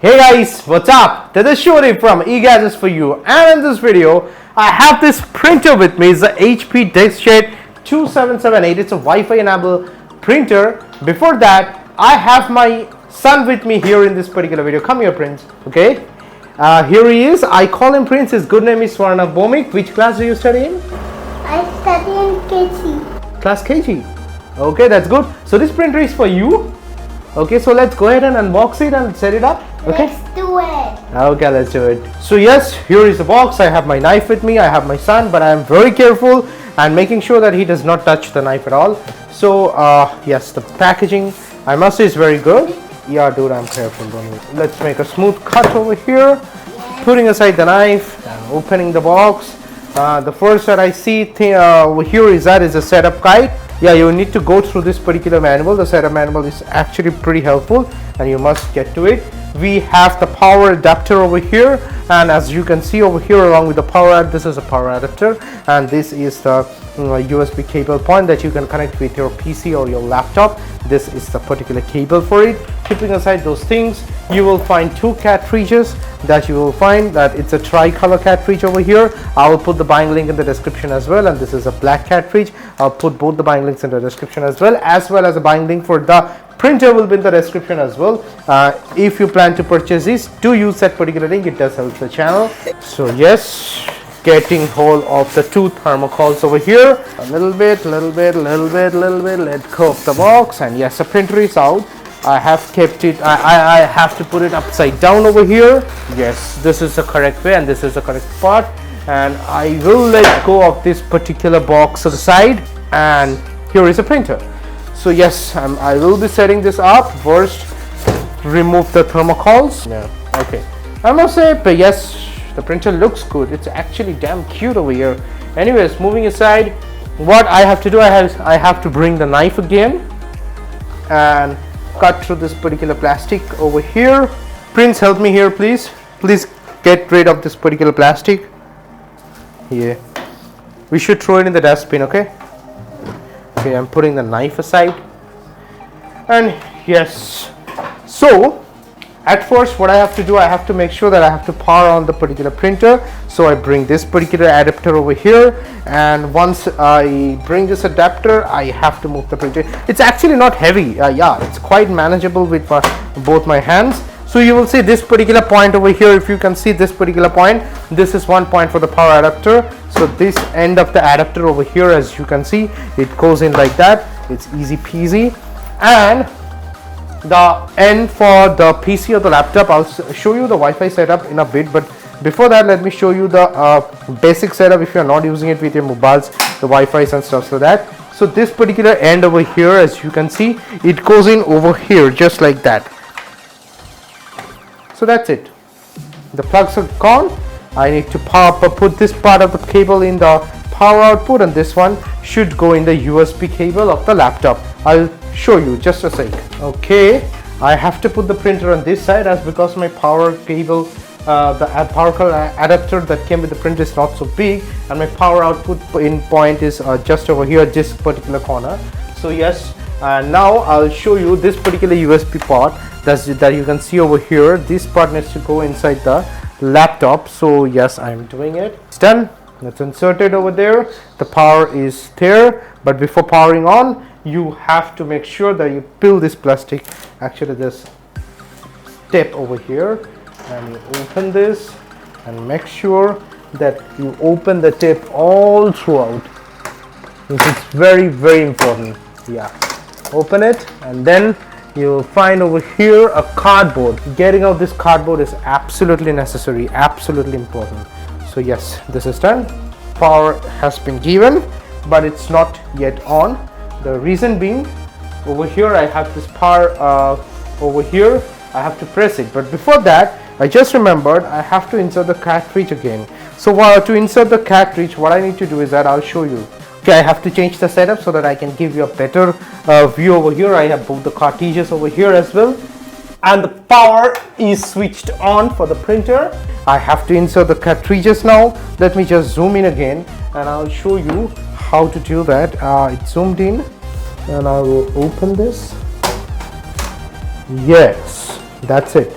Hey guys, what's up? This is Shuri from eGadgets for you, and in this video I have this printer with me. It's the HP Deskjet 2778. It's a Wi-Fi enabled printer. Before that, I have my son with me here in this particular video. Come here, Prince. Okay, here he is. I call him Prince. His good name is Swarna Bomik. Which class do you study in? I study in KG. Class KG. Okay, that's good. So this printer is for you. Okay, so let's go ahead and unbox it and set it up. Okay, let's do it. Okay, let's do it. So yes, here is the box. I have my knife with me. I have my son, but I am very careful and making sure that he does not touch the knife at all. So yes, the packaging, I must say, is very good. Yeah, dude, I'm careful. Don't worry. Let's make a smooth cut over here. Putting aside the knife and opening the box. The first that I see over here is a setup guide. Yeah, you need to go through this particular manual. The setup manual is actually pretty helpful and you must get to it. We have the power adapter over here, and as you can see over here along with the power adapter, this is a power adapter, and this is the USB cable point that you can connect with your PC or your laptop. This is the particular cable for it. Keeping aside those things, you will find two cartridges that you will find that it's a tricolor cartridge over here. I will put the buying link in the description as well, and this is a black cartridge. I'll put both the buying links in the description as well as a buying link for the printer will be in the description as well. If you plan to purchase this, do use that particular link. It does help the channel. So yes, getting hold of the two thermocols over here. A little bit. Let go of the box, and yes, the printer is out. I have kept it. I have to put it upside down over here. Yes, this is the correct way, and this is the correct part. And I will let go of this particular box to the side, and here is a printer. So yes, I will be setting this up. First, remove the thermocols. Yeah, okay. I must say, but yes, the printer looks good. It's actually damn cute over here. Anyways, moving aside, what I have to do, I have to bring the knife again and cut through this particular plastic over here. Prince, help me here, please. Please get rid of this particular plastic. Yeah, we should throw it in the dustbin. Okay. Okay, I'm putting the knife aside, and yes, so at first what I have to do, I have to make sure that I have to power on the particular printer. So I bring this particular adapter over here, and once I bring this adapter, I have to move the printer. It's actually not heavy. Yeah, it's quite manageable with both my hands. So you will see this particular point over here. If you can see this particular point, this is one point for the power adapter. So this end of the adapter over here, as you can see, it goes in like that. It's easy peasy. And the end for the PC or the laptop, I'll show you the Wi-Fi setup in a bit, but before that, let me show you the basic setup if you're not using it with your mobiles, the Wi-Fi and stuff like that. So this particular end over here, as you can see, it goes in over here just like that. So that's it. The plugs are gone. I need to put this part of the cable in the power output, and this one should go in the USB cable of the laptop. I'll show you just a sec. Okay, I have to put the printer on this side as because my power cable, the power adapter that came with the printer is not so big, and my power output in point is just over here, this particular corner. So yes, now I'll show you this particular USB port that you can see over here. This part needs to go inside the laptop. So yes, I'm doing it. It's done. Let's insert it over there. The power is there, but before powering on, you have to make sure that you peel this plastic, actually this step over here, and you open this and make sure that you open the tip all throughout. This is very important. Yeah, open it, and then you will find over here a cardboard. Getting out this cardboard is absolutely necessary, absolutely important. So yes, this is done. Power has been given, but it's not yet on. The reason being, over here I have this power over here. I have to press it, but before that, I just remembered I have to insert the cartridge again. So to insert the cartridge, what I need to do is that I'll show you. Okay, I have to change the setup so that I can give you a better view over here. I have both the cartridges over here as well, and the power is switched on for the printer. I have to insert the cartridges now. Let me just zoom in again, and I'll show you how to do that. It's zoomed in, and I will open this. Yes, that's it.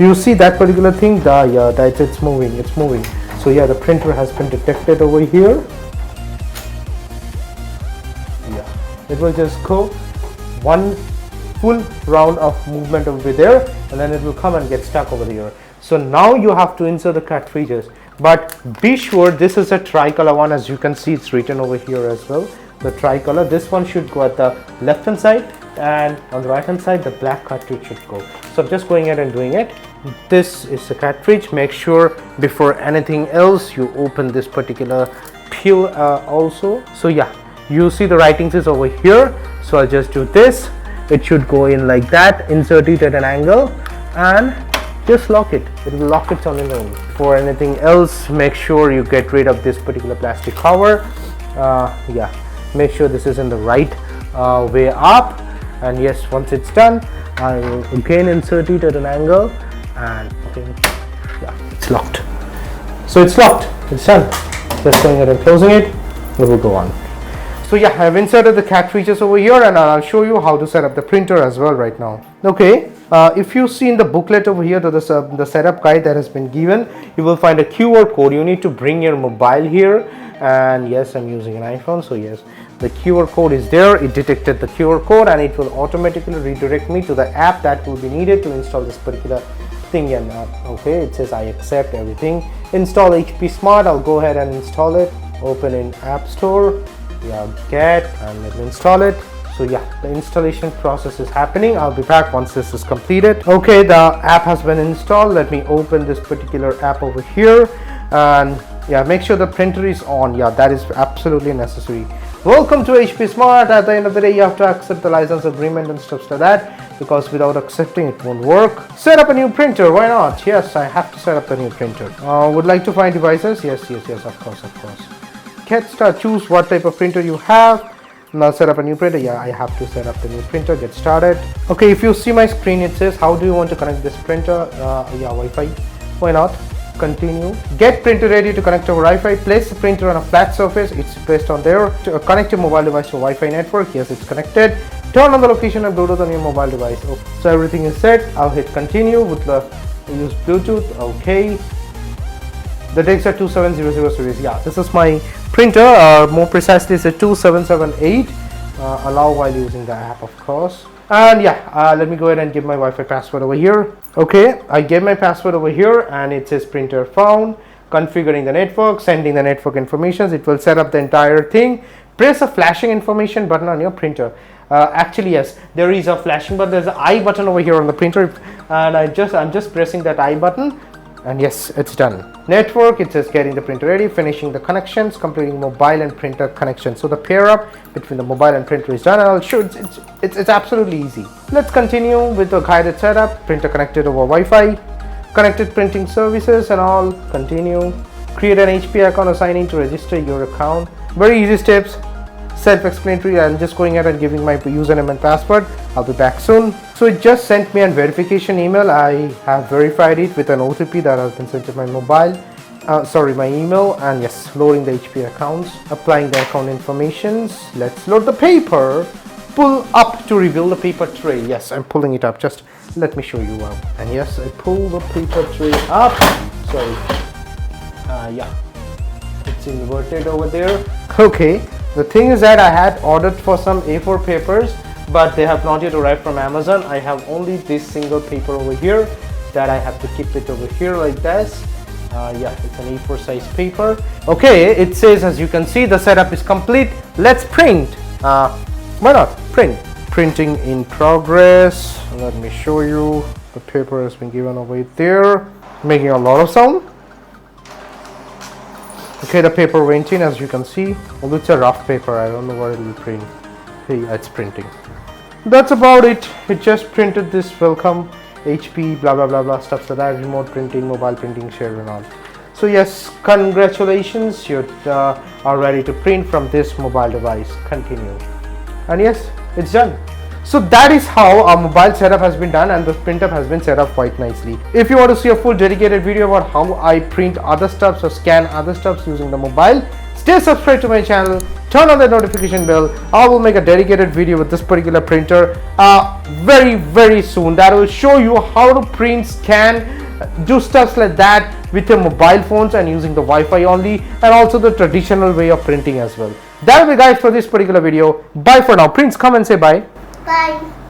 You see that particular thing? Yeah, it's moving. It's moving. So yeah, the printer has been detected over here. Yeah, it will just go one full round of movement over there, and then it will come and get stuck over here. So now you have to insert the cartridges, but be sure this is a tricolor one. As you can see, it's written over here as well, the tricolor. This one should go at the left hand side, and on the right hand side the black cartridge should go. So I'm just going ahead and doing it. This is the cartridge. Make sure before anything else you open this particular peel also. So yeah, you see the writings is over here. So I'll just do this. It should go in like that. Insert it at an angle and just lock it. It will lock it on its own. For anything else, make sure you get rid of this particular plastic cover. Yeah, make sure this is in the right way up. And yes, once it's done, I will again insert it at an angle, and okay, yeah, it's locked. So it's locked. It's done. Just going ahead and closing it. It will go on. So yeah, I've inserted the cartridges over here, and I'll show you how to set up the printer as well right now. Okay, if you see in the booklet over here to the setup guide that has been given, you will find a QR code. You need to bring your mobile here, and yes, I'm using an iPhone, so yes, the QR code is there. It detected the QR code, and it will automatically redirect me to the app that will be needed to install this particular thing. And okay, it says I accept everything. Install HP Smart. I'll go ahead and install it. Open in App Store. Yeah, get, and let me install it. So yeah, the installation process is happening. I'll be back once this is completed. Okay, the app has been installed. Let me open this particular app over here, and yeah, make sure the printer is on. Yeah, that is absolutely necessary. Welcome to HP Smart. At the end of the day, you have to accept the license agreement and stuff like that, because without accepting it won't work. Set up a new printer. Why not? Yes, I have to set up the new printer. Would like to find devices? Yes, of course. Get start. Choose what type of printer you have. Now set up a new printer. Yeah, I have to set up the new printer. Get started. Okay, if you see my screen, it says how do you want to connect this printer? Yeah, Wi-Fi. Why not? Continue. Get printer ready to connect over Wi-Fi. Place the printer on a flat surface. It's placed on there. Connect your mobile device to Wi-Fi network. Yes, it's connected. Turn on the location of Bluetooth on your mobile device. Oh, so everything is set. I'll hit continue with the use Bluetooth. Okay. The Deskjet 2700 series. Yeah, this is my printer. More precisely, it's a 2778. Allow while using the app, of course. And yeah, let me go ahead and give my Wi-Fi password over here. Okay, I gave my password over here, and it says printer found. Configuring the network, sending the network information. It will set up the entire thing. Press a flashing information button on your printer. Actually, yes, there is a flashing button. There's an I button over here on the printer, and I'm just pressing that I button. And yes, it's done. Network, it says getting the printer ready, finishing the connections, completing mobile and printer connection. So the pair up between the mobile and printer is done. I'll show it's absolutely easy. Let's continue with the guided setup. Printer connected over Wi-Fi, connected printing services and all. Continue. Create an HP account, assigning to register your account. Very easy steps. Self-explanatory. I'm just going ahead and giving my username and password. I'll be back soon. So it just sent me a verification email. I have verified it with an OTP that has been sent to my mobile. My email, and yes, loading the HP accounts, applying the account informations. Let's load the paper. Pull up to reveal the paper tray. Yes, I'm pulling it up. Just let me show you how. And yes, I pull the paper tray up. Sorry. Yeah, it's inverted over there. Okay. The thing is that I had ordered for some A4 papers, but they have not yet arrived from Amazon. I have only this single paper over here that I have to keep it over here like this. Yeah, it's an A4 size paper. Okay, it says, as you can see, the setup is complete. Let's print. Why not? Print. Printing in progress. Let me show you. The paper has been given away there, making a lot of sound. Okay, the paper went in, as you can see. Although it's a rough paper, I don't know what it will print. Hey, it's printing. That's about it. It just printed this welcome HP blah blah blah blah stuff like that, remote printing, mobile printing, share and all. So yes, congratulations, you are ready to print from this mobile device. Continue. And yes, it's done. So that is how our mobile setup has been done, and the printer has been set up quite nicely. If you want to see a full dedicated video about how I print other stuffs or scan other stuffs using the mobile, stay subscribed to my channel, turn on the notification bell. I will make a dedicated video with this particular printer very soon that will show you how to print, scan do stuff like that with your mobile phones and using the Wi-Fi only, and also the traditional way of printing as well. That'll be guys for this particular video. Bye for now. Prince, come and say bye. Bye.